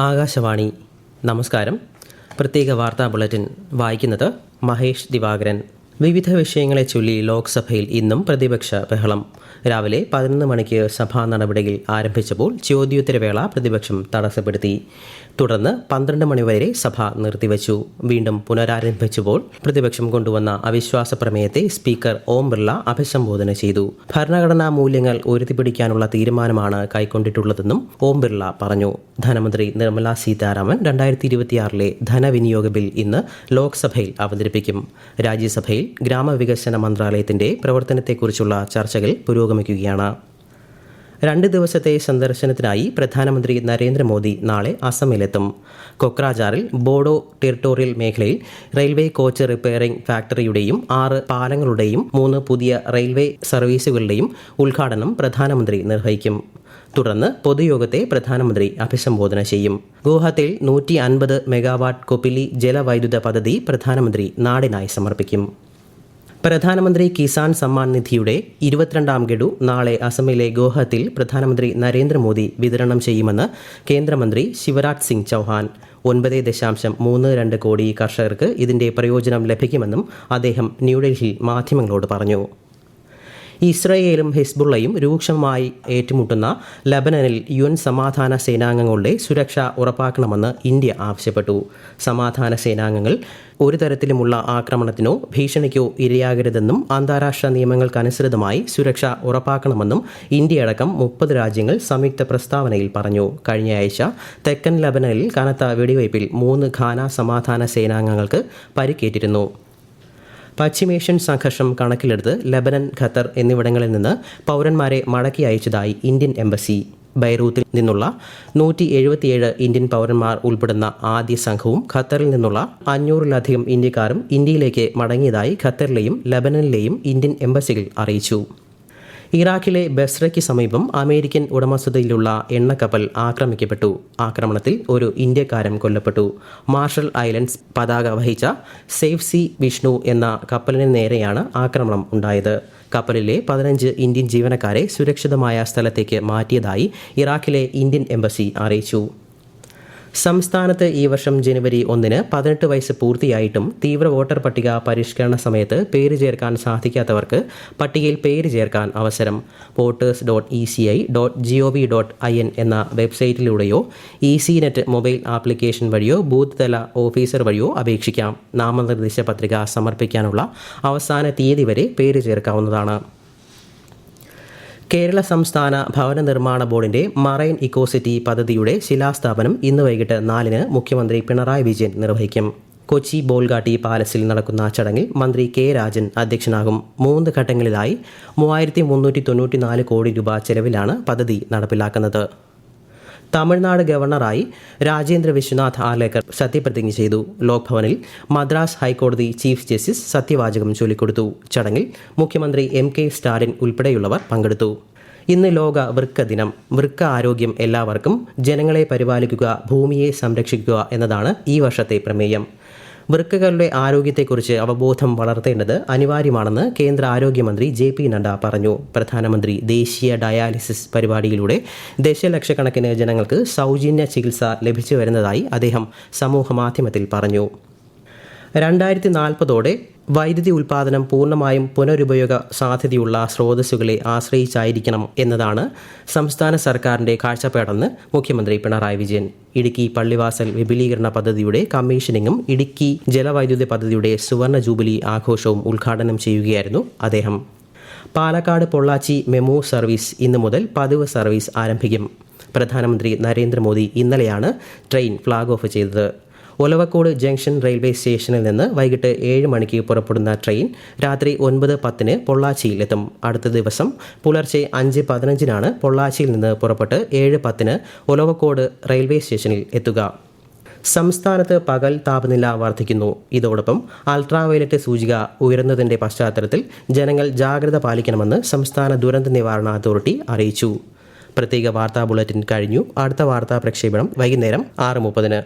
ആകാശവാണി. നമസ്കാരം. പ്രത്യേക വാർത്താ ബുള്ളറ്റിൻ വായിക്കുന്നത് മഹേഷ് ദിവാകരൻ. വിവിധ വിഷയങ്ങളെ ചൊല്ലി ലോക്സഭയിൽ ഇന്നും പ്രതിപക്ഷ ബഹളം. രാവിലെ 11 മണിക്ക് സഭാ നടപടികൾ ആരംഭിച്ചപ്പോൾ ചോദ്യോത്തരവേള പ്രതിപക്ഷം തടസ്സപ്പെടുത്തി. തുടർന്ന് 12 മണിവരെ സഭ നിർത്തിവച്ചു. വീണ്ടും പുനരാരംഭിച്ചപ്പോൾ പ്രതിപക്ഷം കൊണ്ടുവന്ന അവിശ്വാസ പ്രമേയത്തെ സ്പീക്കർ ഓം ബിർള അഭിസംബോധന ചെയ്തു. ഭരണഘടനാ മൂല്യങ്ങൾ ഉയർത്തിപ്പിടിക്കാനുള്ള തീരുമാനമാണ് കൈക്കൊണ്ടിട്ടുള്ളതെന്നും ഓം ബിർള പറഞ്ഞു. ധനമന്ത്രി നിർമ്മല സീതാരാമൻ 2026 ധനവിനിയോഗ ബിൽ ഇന്ന് ലോക്സഭയിൽ അവതരിപ്പിക്കും. രാജ്യസഭയിൽ ഗ്രാമവികസന മന്ത്രാലയത്തിന്റെ പ്രവർത്തനത്തെക്കുറിച്ചുള്ള ചർച്ചകൾ പുരോഗമിക്കുകയാണ്. 2 ദിവസത്തെ സന്ദർശനത്തിനായി പ്രധാനമന്ത്രി നരേന്ദ്രമോദി നാളെ അസമിലെത്തും. കൊക്രാജാറിൽ ബോഡോ ടെറിട്ടോറിയൽ മേഖലയിൽ റെയിൽവേ കോച്ച് റിപ്പയറിംഗ് ഫാക്ടറിയുടെയും 6 പാലങ്ങളുടെയും 3 പുതിയ റെയിൽവേ സർവീസുകളുടെയും ഉദ്ഘാടനം പ്രധാനമന്ത്രി നിർവഹിക്കും. തുടർന്ന് പൊതുയോഗത്തെ പ്രധാനമന്ത്രി അഭിസംബോധന ചെയ്യും. ഗുവാഹത്തിയിൽ 150 മെഗാവാട്ട് കൊപ്പിലി ജലവൈദ്യുത പദ്ധതി പ്രധാനമന്ത്രി നാടിനായി സമർപ്പിക്കും. പ്രധാനമന്ത്രി കിസാൻ സമ്മാൻ നിധിയുടെ 22ാം ഗഡു നാളെ അസമിലെ ഗുവാഹത്തിയിൽ പ്രധാനമന്ത്രി നരേന്ദ്രമോദി വിതരണം ചെയ്യുമെന്ന് കേന്ദ്രമന്ത്രി ശിവരാജ് സിംഗ് ചൗഹാൻ. 9.32 കോടി കർഷകർക്ക് ഇതിന്റെ പ്രയോജനം ലഭിക്കുമെന്നും അദ്ദേഹം ന്യൂഡൽഹിയിൽ മാധ്യമങ്ങളോട് പറഞ്ഞു. ഇസ്രയേലും ഹിസ്ബുള്ളയും രൂക്ഷമായി ഏറ്റുമുട്ടുന്ന ലബനനിൽ UN സമാധാന സേനാംഗങ്ങളുടെ സുരക്ഷ ഉറപ്പാക്കണമെന്ന് ഇന്ത്യ ആവശ്യപ്പെട്ടു. സമാധാന സേനാംഗങ്ങൾ ഒരു തരത്തിലുമുള്ള ആക്രമണത്തിനോ ഭീഷണിക്കോ ഇരയാകരുതെന്നും അന്താരാഷ്ട്ര നിയമങ്ങൾക്കനുസൃതമായി സുരക്ഷ ഉറപ്പാക്കണമെന്നും ഇന്ത്യയടക്കം 30 രാജ്യങ്ങൾ സംയുക്ത പ്രസ്താവനയിൽ പറഞ്ഞു. കഴിഞ്ഞയാഴ്ച തെക്കൻ ലബനനിൽ കനത്ത വെടിവയ്പിൽ 3 ഘാന സമാധാന സേനാംഗങ്ങൾക്ക് പരിക്കേറ്റിരുന്നു. പശ്ചിമേഷ്യൻ സംഘർഷം കണക്കിലെടുത്ത് ലബനൻ, ഖത്തർ എന്നിവിടങ്ങളിൽ നിന്ന് പൗരന്മാരെ മടക്കി അയച്ചതായി ഇന്ത്യൻ എംബസി. ബൈറൂത്തിൽ നിന്നുള്ള 177 ഇന്ത്യൻ പൗരന്മാർ ഉൾപ്പെടുന്ന ആദ്യ സംഘവും ഖത്തറിൽ നിന്നുള്ള 500-ലധികം ഇന്ത്യക്കാരും ഇന്ത്യയിലേക്ക് മടങ്ങിയതായി ഖത്തറിലെയും ലബനനിലെയും ഇന്ത്യൻ എംബസികൾ അറിയിച്ചു. ഇറാഖിലെ ബസ്രയ്ക്ക് സമീപം അമേരിക്കൻ ഉടമസ്ഥതയിലുള്ള എണ്ണക്കപ്പൽ ആക്രമിക്കപ്പെട്ടു. ആക്രമണത്തിൽ ഒരു ഇന്ത്യക്കാരൻ കൊല്ലപ്പെട്ടു. മാർഷൽ ഐലൻഡ്സ് പതാക വഹിച്ച സേഫ് സീ വിഷ്ണു എന്ന കപ്പലിന് നേരെയാണ് ആക്രമണം ഉണ്ടായത്. കപ്പലിലെ 15 ഇന്ത്യൻ ജീവനക്കാരെ സുരക്ഷിതമായ സ്ഥലത്തേക്ക് മാറ്റിയതായി ഇറാഖിലെ ഇന്ത്യൻ എംബസി അറിയിച്ചു. സംസ്ഥാനത്ത് ഈ വർഷം ജനുവരി 1 18 വയസ്സ് പൂർത്തിയായിട്ടും തീവ്ര വോട്ടർ പട്ടിക പരിഷ്കരണ സമയത്ത് പേര് ചേർക്കാൻ സാധിക്കാത്തവർക്ക് പട്ടികയിൽ പേര് ചേർക്കാൻ അവസരം. voters.eci.gov.in എന്ന വെബ്സൈറ്റിലൂടെയോ EasyNet മൊബൈൽ ആപ്ലിക്കേഷൻ വഴിയോ ബൂത്ത് തല ഓഫീസർ വഴിയോ അപേക്ഷിക്കാം. നാമനിർദ്ദേശ പത്രിക സമർപ്പിക്കാനുള്ള അവസാന തീയതി വരെ പേര് ചേർക്കാവുന്നതാണ്. കേരള സംസ്ഥാന ഭവന നിർമ്മാണ ബോർഡിന്റെ മറൈൻ ഇക്കോസിറ്റി പദ്ധതിയുടെ ശിലാസ്ഥാപനം ഇന്ന് വൈകിട്ട് 4 മുഖ്യമന്ത്രി പിണറായി വിജയൻ നിർവഹിക്കും. കൊച്ചി ബോൾഗാട്ടി പാലസിൽ നടക്കുന്ന ചടങ്ങിൽ മന്ത്രി കെ രാജൻ അധ്യക്ഷനാകും. 3 ഘട്ടങ്ങളിലായി 3394 കോടി രൂപ ചെലവിലാണ് പദ്ധതി നടപ്പിലാക്കുന്നത്. തമിഴ്നാട് ഗവർണറായി രാജേന്ദ്ര വിശ്വനാഥ് ആർലേക്കർ സത്യപ്രതിജ്ഞ ചെയ്തു. ലോക്ഭവനിൽ മദ്രാസ് ഹൈക്കോടതി ചീഫ് ജസ്റ്റിസ് സത്യവാചകം ചൊല്ലിക്കൊടുത്തു. ചടങ്ങിൽ മുഖ്യമന്ത്രി MK സ്റ്റാലിൻ ഉൾപ്പെടെയുള്ളവർ പങ്കെടുത്തു. ഇന്ന് ലോക വൃക്ക ദിനം. വൃക്ക ആരോഗ്യം എല്ലാവർക്കും, ജനങ്ങളെ പരിപാലിക്കുക, ഭൂമിയെ സംരക്ഷിക്കുക എന്നതാണ് ഈ വർഷത്തെ പ്രമേയം. വൃക്കകളുടെ ആരോഗ്യത്തെക്കുറിച്ച് അവബോധം വളർത്തേണ്ടത് അനിവാര്യമാണെന്ന് കേന്ദ്ര ആരോഗ്യമന്ത്രി JP നഡ്ഡ പറഞ്ഞു. പ്രധാനമന്ത്രി ദേശീയ ഡയാലിസിസ് പരിപാടിയിലൂടെ ദശലക്ഷക്കണക്കിന് ജനങ്ങൾക്ക് സൗജന്യ ചികിത്സ ലഭിച്ചു വരുന്നതായി അദ്ദേഹം സമൂഹമാധ്യമത്തിൽ പറഞ്ഞു. 2040 വൈദ്യുതി ഉൽപ്പാദനം പൂർണ്ണമായും പുനരുപയോഗ സാധ്യതയുള്ള സ്രോതസ്സുകളെ ആശ്രയിച്ചായിരിക്കണം എന്നതാണ് സംസ്ഥാന സർക്കാരിന്റെ കാഴ്ചപ്പാടെന്ന് മുഖ്യമന്ത്രി പിണറായി വിജയൻ. ഇടുക്കി പള്ളിവാസൽ വിപുലീകരണ പദ്ധതിയുടെ കമ്മീഷനിങ്ങും ഇടുക്കി ജലവൈദ്യുത പദ്ധതിയുടെ സുവർണ ജൂബിലി ആഘോഷവും ഉദ്ഘാടനം ചെയ്യുകയായിരുന്നു അദ്ദേഹം. പാലക്കാട് പൊള്ളാച്ചി മെമു സർവീസ് ഇന്നു മുതൽ പതിവ് സർവീസ് ആരംഭിക്കും. പ്രധാനമന്ത്രി നരേന്ദ്രമോദി ഇന്നലെയാണ് ട്രെയിൻ ഫ്ളാഗ് ഓഫ് ചെയ്തത്. ഒലവക്കോട് ജംഗ്ഷൻ റെയിൽവേ സ്റ്റേഷനിൽ നിന്ന് വൈകിട്ട് 7 മണിക്ക് പുറപ്പെടുന്ന ട്രെയിൻ രാത്രി 9:10 പൊള്ളാച്ചിയിലെത്തും. അടുത്ത ദിവസം പുലർച്ചെ 5:15 പൊള്ളാച്ചിയിൽ നിന്ന് പുറപ്പെട്ട് 7:10 ഒലവക്കോട് റെയിൽവേ സ്റ്റേഷനിൽ എത്തുക. സംസ്ഥാനത്ത് പകൽ താപനില വർദ്ധിക്കുന്നു. ഇതോടൊപ്പം അൾട്രാവയലറ്റ് സൂചിക ഉയരുന്നതിന്റെ പശ്ചാത്തലത്തിൽ ജനങ്ങൾ ജാഗ്രത പാലിക്കണമെന്ന് സംസ്ഥാന ദുരന്ത നിവാരണ അതോറിറ്റി അറിയിച്ചു. പ്രത്യേക വാർത്താ ബുള്ളറ്റിൻ കഴിഞ്ഞു. അടുത്ത വാർത്താ പ്രക്ഷേപണം വൈകുന്നേരം 6:30.